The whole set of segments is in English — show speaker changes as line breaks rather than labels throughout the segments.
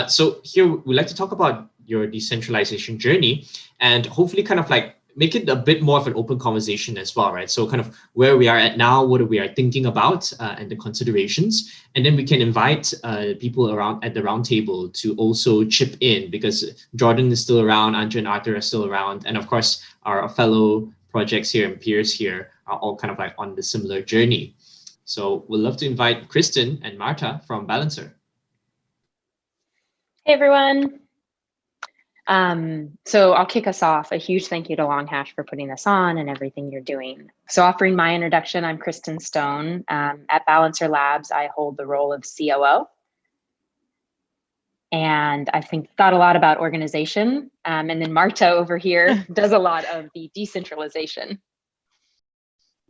So here we'd like to talk about your decentralization journey and hopefully kind of like make it a bit more of an open conversation as well, right? So kind of where we are at now, what we are thinking about and the considerations. And then we can invite people around at the round table to also chip in because Jordan is still around, Anja and Arthur are still around. And of course, our fellow projects here and peers here are all kind of like on the similar journey. So we'd love to invite Kristen and Marta from Balancer.
Hey, everyone. So I'll kick us off. A huge thank you to LongHash for putting this on and everything you're doing. So offering my introduction, I'm Kristen Stone. At Balancer Labs, I hold the role of COO. And I think thought a lot about organization. And then Marta over here does a lot of the decentralization.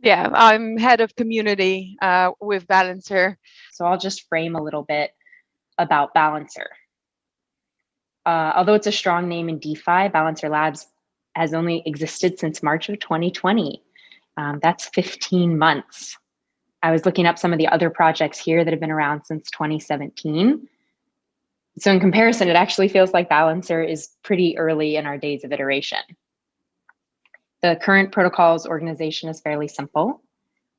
Yeah, I'm head of community with Balancer.
So I'll just frame a little bit about Balancer. Although it's a strong name in DeFi, Balancer Labs has only existed since March of 2020. That's 15 months. I was looking up some of the other projects here that have been around since 2017. So in comparison, it actually feels like Balancer is pretty early in our days of iteration. The current protocol's organization is fairly simple.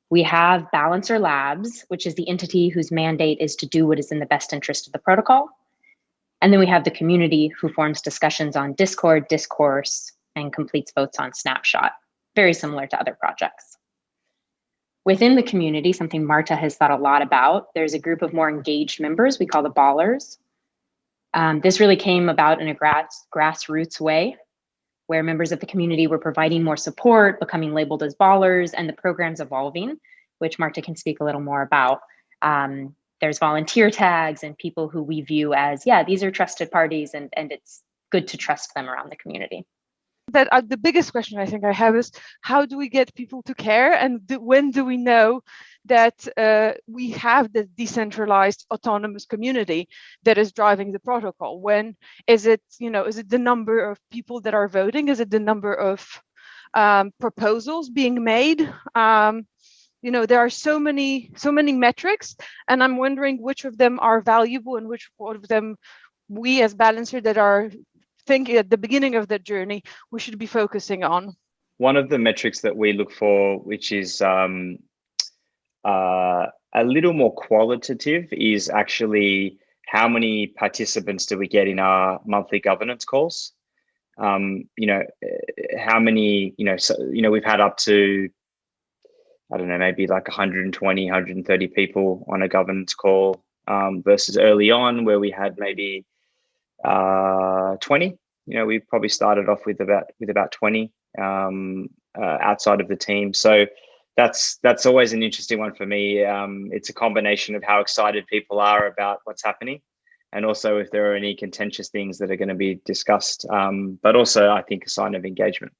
We have Balancer Labs, which is the entity whose mandate is to do what is in the best interest of the protocol. And then we have the community who forms discussions on Discord, Discourse, and completes votes on Snapshot, very similar to other projects. Within the community, something Marta has thought a lot about, there's a group of more engaged members we call the Ballers. This really came about in a grassroots way, where members of the community were providing more support, becoming labeled as Ballers, and the program's evolving, which Marta can speak a little more about. There's volunteer tags and people who we view as, yeah, these are trusted parties and it's good to trust them around the community.
That the biggest question I think I have is, how do we get people to care? And when do we know that we have the decentralized autonomous community that is driving the protocol? When is it, is it the number of people that are voting? Is it the number of proposals being made? There are so many metrics, and I'm wondering which of them are valuable and which of them we as Balancer that are thinking at the beginning of that journey, we should be focusing on.
One of the metrics that we look for, which is a little more qualitative, is actually how many participants do we get in our monthly governance calls? How many, we've had up to, I don't know, maybe like 120, 130 people on a governance call versus early on where we had maybe 20. We probably started off with about 20 outside of the team. So that's always an interesting one for me. It's a combination of how excited people are about what's happening, and also if there are any contentious things that are going to be discussed, but also I think a sign of engagement.